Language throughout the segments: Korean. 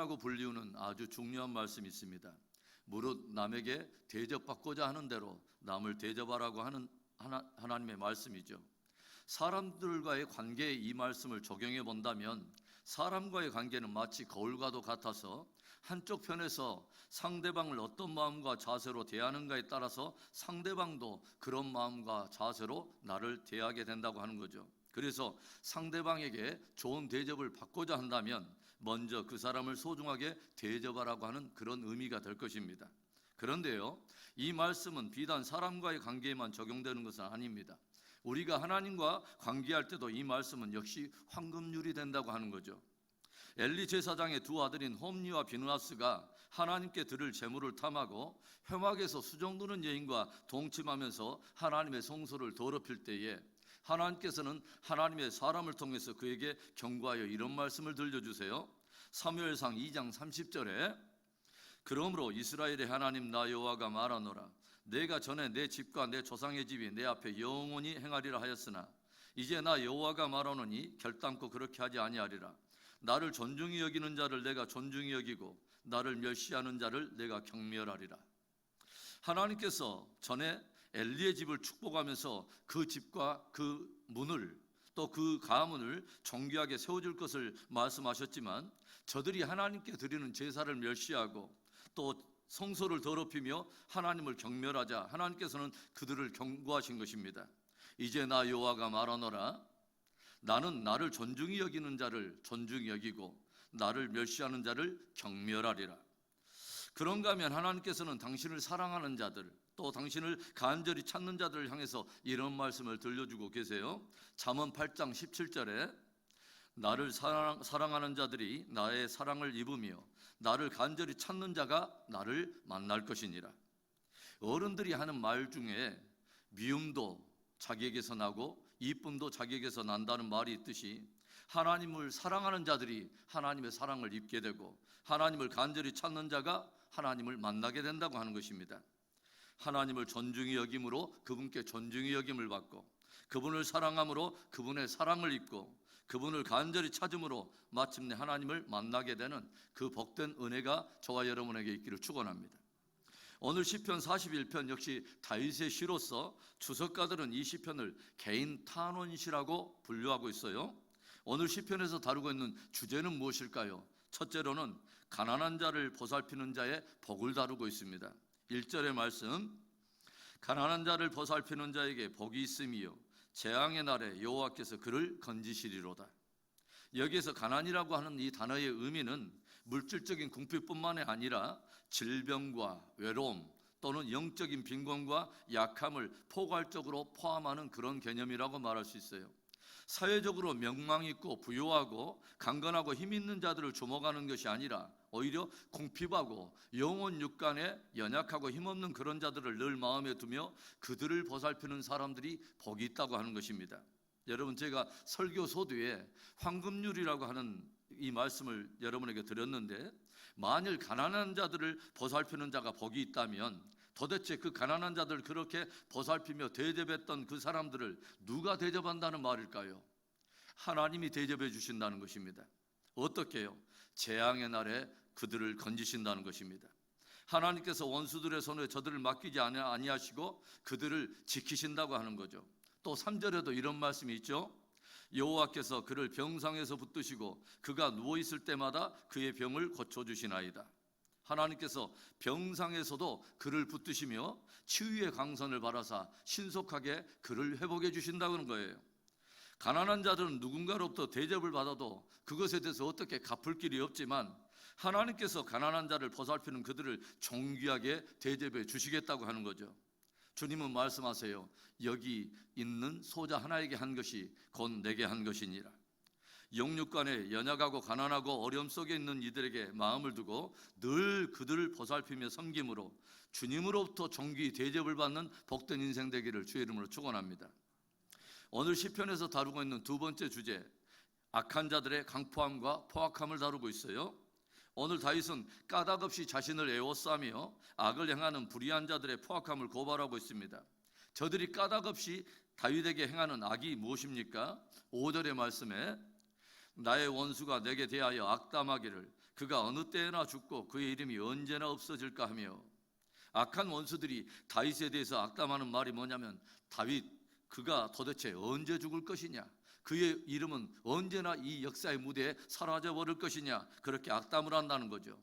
비난이라고 불리우는 아주 중요한 말씀이 있습니다. 무릇 남에게 대접받고자 하는 대로 남을 대접하라고 하는 하나님의 말씀이죠. 사람들과의 관계에 이 말씀을 적용해 본다면 사람과의 관계는 마치 거울과도 같아서 한쪽 편에서 상대방을 어떤 마음과 자세로 대하는가에 따라서 상대방도 그런 마음과 자세로 나를 대하게 된다고 하는 거죠. 그래서 상대방에게 좋은 대접을 받고자 한다면 먼저 그 사람을 소중하게 대접하라고 하는 그런 의미가 될 것입니다. 그런데요, 이 말씀은 비단 사람과의 관계에만 적용되는 것은 아닙니다. 우리가 하나님과 관계할 때도 이 말씀은 역시 황금률이 된다고 하는 거죠. 엘리 제사장의 두 아들인 홈리와 비느하스가 하나님께 드릴 제물을 탐하고 회막에서 수정두는 여인과 동침하면서 하나님의 성소를 더럽힐 때에 하나님께서는 하나님의 사람을 통해서 그에게 경고하여 이런 말씀을 들려주세요. 사무엘상 2장 30절에 그러므로 이스라엘의 하나님 나 여호와가 말하노라 내가 전에 내 집과 내 조상의 집이 내 앞에 영원히 행하리라 하였으나 이제 나 여호와가 말하노니 결단코 그렇게 하지 아니하리라. 나를 존중히 여기는 자를 내가 존중히 여기고 나를 멸시하는 자를 내가 경멸하리라. 하나님께서 전에 엘리의 집을 축복하면서 그 집과 그 문을 또 그 가문을 정교하게 세워줄 것을 말씀하셨지만 저들이 하나님께 드리는 제사를 멸시하고 또 성소를 더럽히며 하나님을 경멸하자 하나님께서는 그들을 경고하신 것입니다. 이제 나 여호와가 말하노라 나는 나를 존중히 여기는 자를 존중히 여기고 나를 멸시하는 자를 경멸하리라. 그런가 하면 하나님께서는 당신을 사랑하는 자들 또 당신을 간절히 찾는 자들을 향해서 이런 말씀을 들려주고 계세요. 잠언 8장 17절에 나를 사랑하는 자들이 나의 사랑을 입으며 나를 간절히 찾는 자가 나를 만날 것이니라. 어른들이 하는 말 중에 미움도 자기에게서 나고 이쁨도 자기에게서 난다는 말이 있듯이 하나님을 사랑하는 자들이 하나님의 사랑을 입게 되고 하나님을 간절히 찾는 자가 하나님을 만나게 된다고 하는 것입니다. 하나님을 존중히 여김으로 그분께 존중히 여김을 받고 그분을 사랑함으로 그분의 사랑을 입고 그분을 간절히 찾음으로 마침내 하나님을 만나게 되는 그 복된 은혜가 저와 여러분에게 있기를 축원합니다. 오늘 시편 41편 역시 다윗의 시로서 주석가들은 이 시편을 개인 탄원시라고 분류하고 있어요. 오늘 시편에서 다루고 있는 주제는 무엇일까요? 첫째로는 가난한 자를 보살피는 자의 복을 다루고 있습니다. 1절의 말씀 가난한 자를 보살피는 자에게 복이 있음이요 재앙의 날에 여호와께서 그를 건지시리로다. 여기에서 가난이라고 하는 이 단어의 의미는 물질적인 궁핍뿐만이 아니라 질병과 외로움 또는 영적인 빈곤과 약함을 포괄적으로 포함하는 그런 개념이라고 말할 수 있어요. 사회적으로 명망 있고 부유하고 강건하고 힘 있는 자들을 주목하는 것이 아니라 오히려 궁핍하고 영혼 육간에 연약하고 힘없는 그런 자들을 늘 마음에 두며 그들을 보살피는 사람들이 복이 있다고 하는 것입니다. 여러분 제가 설교 소두에 황금률이라고 하는 이 말씀을 여러분에게 드렸는데 만일 가난한 자들을 보살피는 자가 복이 있다면 도대체 그 가난한 자들 그렇게 보살피며 대접했던 그 사람들을 누가 대접한다는 말일까요? 하나님이 대접해 주신다는 것입니다. 어떻게요? 재앙의 날에 그들을 건지신다는 것입니다. 하나님께서 원수들의 손에 저들을 맡기지 아니하시고 그들을 지키신다고 하는 거죠. 또 3절에도 이런 말씀이 있죠. 여호와께서 그를 병상에서 붙드시고 그가 누워있을 때마다 그의 병을 고쳐주시나이다. 하나님께서 병상에서도 그를 붙드시며 치유의 강선을 바라사 신속하게 그를 회복해 주신다는 거예요. 가난한 자들은 누군가로부터 대접을 받아도 그것에 대해서 어떻게 갚을 길이 없지만 하나님께서 가난한 자를 보살피는 그들을 존귀하게 대접해 주시겠다고 하는 거죠. 주님은 말씀하세요. 여기 있는 소자 하나에게 한 것이 곧 내게 한 것이니라. 영육간에 연약하고 가난하고 어려움 속에 있는 이들에게 마음을 두고 늘 그들을 보살피며 섬김으로 주님으로부터 존귀 대접을 받는 복된 인생 되기를 주의 이름으로 축원합니다. 오늘 시편에서 다루고 있는 두 번째 주제 악한 자들의 강포함과 포악함을 다루고 있어요. 오늘 다윗은 까닭없이 자신을 애워싸며 악을 행하는 불의한 자들의 포악함을 고발하고 있습니다. 저들이 까닭없이 다윗에게 행하는 악이 무엇입니까? 5절의 말씀에 나의 원수가 내게 대하여 악담하기를 그가 어느 때나 죽고 그의 이름이 언제나 없어질까 하며, 악한 원수들이 다윗에 대해서 악담하는 말이 뭐냐면, 다윗 그가 도대체 언제 죽을 것이냐, 그의 이름은 언제나 이 역사의 무대에 사라져 버릴 것이냐, 그렇게 악담을 한다는 거죠.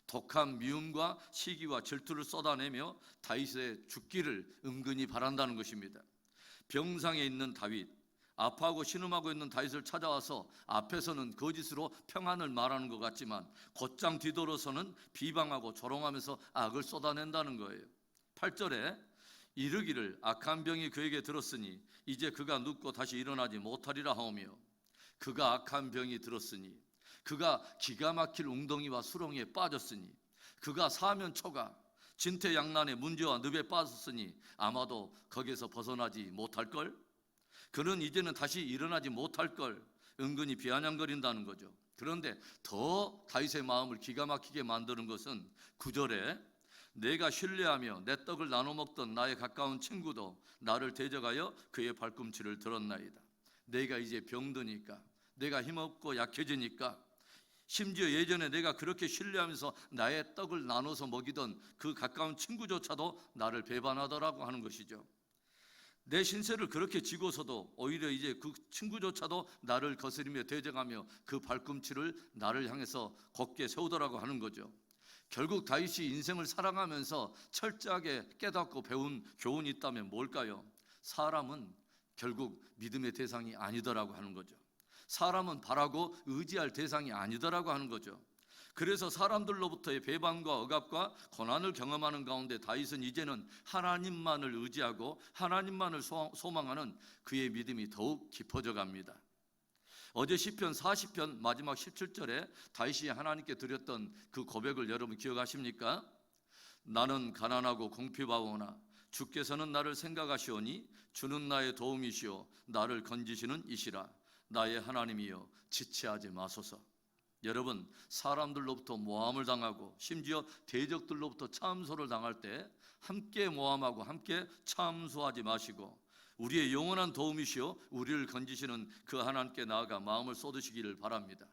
독한 미움과 시기와 질투를 쏟아내며 다윗의 죽기를 은근히 바란다는 것입니다. 병상에 있는 다윗, 아파하고 신음하고 있는 다윗을 찾아와서 앞에서는 거짓으로 평안을 말하는 것 같지만 곧장 뒤돌아서는 비방하고 조롱하면서 악을 쏟아낸다는 거예요. 8절에 이르기를 악한 병이 그에게 들었으니 이제 그가 눕고 다시 일어나지 못하리라 하오며, 그가 악한 병이 들었으니, 그가 기가 막힐 웅덩이와 수렁에 빠졌으니, 그가 사면초가 진퇴양난의 문제와 늪에 빠졌으니 아마도 거기서 벗어나지 못할걸, 그는 이제는 다시 일어나지 못할걸 은근히 비아냥거린다는 거죠. 그런데 더 다윗의 마음을 기가 막히게 만드는 것은 9절에 내가 신뢰하며 내 떡을 나눠 먹던 나의 가까운 친구도 나를 대적하여 그의 발꿈치를 들었나이다. 내가 이제 병드니까, 내가 힘없고 약해지니까, 심지어 예전에 내가 그렇게 신뢰하면서 나의 떡을 나눠서 먹이던 그 가까운 친구조차도 나를 배반하더라고 하는 것이죠. 내 신세를 그렇게 지고서도 오히려 이제 그 친구조차도 나를 거스리며 대적하며 그 발꿈치를 나를 향해서 곧게 세우더라고 하는 거죠. 결국 다윗이 인생을 살아가면서 철저하게 깨닫고 배운 교훈이 있다면 뭘까요? 사람은 결국 믿음의 대상이 아니더라고 하는 거죠. 사람은 바라고 의지할 대상이 아니더라고 하는 거죠. 그래서 사람들로부터의 배반과 억압과 고난을 경험하는 가운데 다윗은 이제는 하나님만을 의지하고 하나님만을 소망하는 그의 믿음이 더욱 깊어져 갑니다. 어제 시편 40편 마지막 17절에 다윗이 하나님께 드렸던 그 고백을 여러분 기억하십니까? 나는 가난하고 궁핍하오나 주께서는 나를 생각하시오니 주는 나의 도움이시오 나를 건지시는 이시라. 나의 하나님이여 지체하지 마소서. 여러분, 사람들로부터 모함을 당하고 심지어 대적들로부터 참소를 당할 때 함께 모함하고 함께 참소하지 마시고 우리의 영원한 도움이시오 우리를 건지시는 그 하나님께 나아가 마음을 쏟으시기를 바랍니다.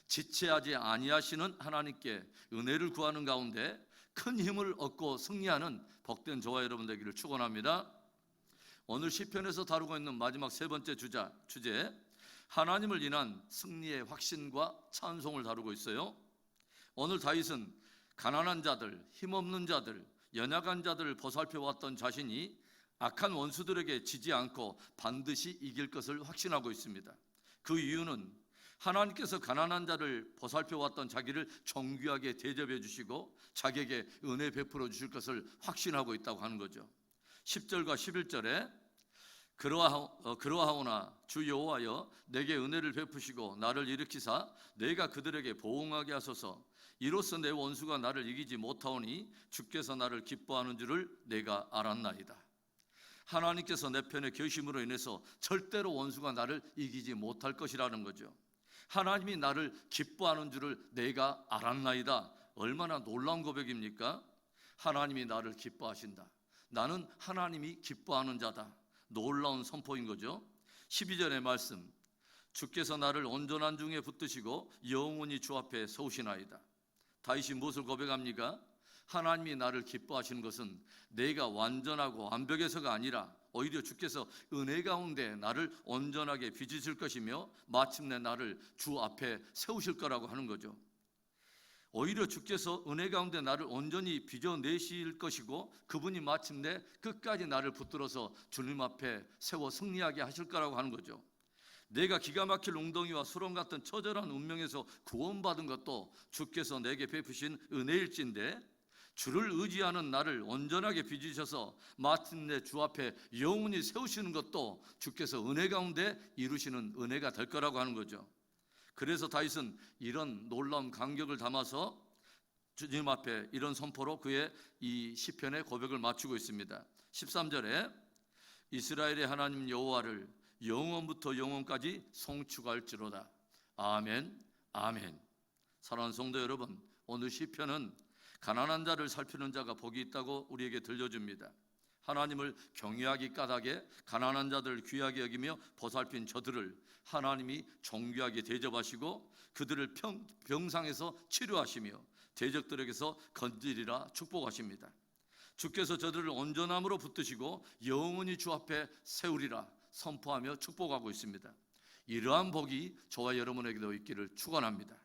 지체하지 아니하시는 하나님께 은혜를 구하는 가운데 큰 힘을 얻고 승리하는 복된 저와 여러분 되기를 축원합니다. 오늘 시편에서 다루고 있는 마지막 세 번째 주제, 하나님을 인한 승리의 확신과 찬송을 다루고 있어요. 오늘 다윗은 가난한 자들, 힘없는 자들, 연약한 자들을 보살펴 왔던 자신이 악한 원수들에게 지지 않고 반드시 이길 것을 확신하고 있습니다. 그 이유는 하나님께서 가난한 자를 보살펴 왔던 자기를 정귀하게 대접해 주시고 자기에게 은혜 베풀어 주실 것을 확신하고 있다고 하는 거죠. 10절과 11절에 그러하오나 주 여호와여 내게 은혜를 베푸시고 나를 일으키사 내가 그들에게 보응하게 하소서. 이로써 내 원수가 나를 이기지 못하오니 주께서 나를 기뻐하는 줄을 내가 알았나이다. 하나님께서 내 편에 계심으로 인해서 절대로 원수가 나를 이기지 못할 것이라는 거죠. 하나님이 나를 기뻐하는 줄을 내가 알았나이다. 얼마나 놀라운 고백입니까? 하나님이 나를 기뻐하신다. 나는 하나님이 기뻐하는 자다. 놀라운 선포인 거죠. 12절의 말씀, 주께서 나를 온전한 중에 붙드시고 영원히 주 앞에 세우시나이다. 다윗이 무엇을 고백합니까? 하나님이 나를 기뻐하시는 것은 내가 완전하고 완벽해서가 아니라 오히려 주께서 은혜 가운데 나를 온전하게 빚으실 것이며 마침내 나를 주 앞에 세우실 거라고 하는 거죠. 오히려 주께서 은혜 가운데 나를 온전히 빚어내실 것이고 그분이 마침내 끝까지 나를 붙들어서 주님 앞에 세워 승리하게 하실 거라고 하는 거죠. 내가 기가 막힐 웅덩이와 수렁 같은 처절한 운명에서 구원받은 것도 주께서 내게 베푸신 은혜일진데 주를 의지하는 나를 온전하게 빚으셔서 마침내 주 앞에 영원히 세우시는 것도 주께서 은혜 가운데 이루시는 은혜가 될 거라고 하는 거죠. 그래서 다윗은 이런 놀라운 감격을 담아서 주님 앞에 이런 선포로 그의 이 시편의 고백을 마치고 있습니다. 13절에 이스라엘의 하나님 여호와를 영원부터 영원까지 송축할지로다. 아멘, 아멘. 사랑하는 성도 여러분, 오늘 시편은 가난한 자를 살피는 자가 복이 있다고 우리에게 들려줍니다. 하나님을 경외하기 까닭에 가난한 자들을 귀하게 여기며 보살핀 저들을 하나님이 존귀하게 대접하시고 그들을 병상에서 치료하시며 대적들에게서 건지리라 축복하십니다. 주께서 저들을 온전함으로 붙드시고 영원히 주 앞에 세우리라 선포하며 축복하고 있습니다. 이러한 복이 저와 여러분에게도 있기를 축원합니다.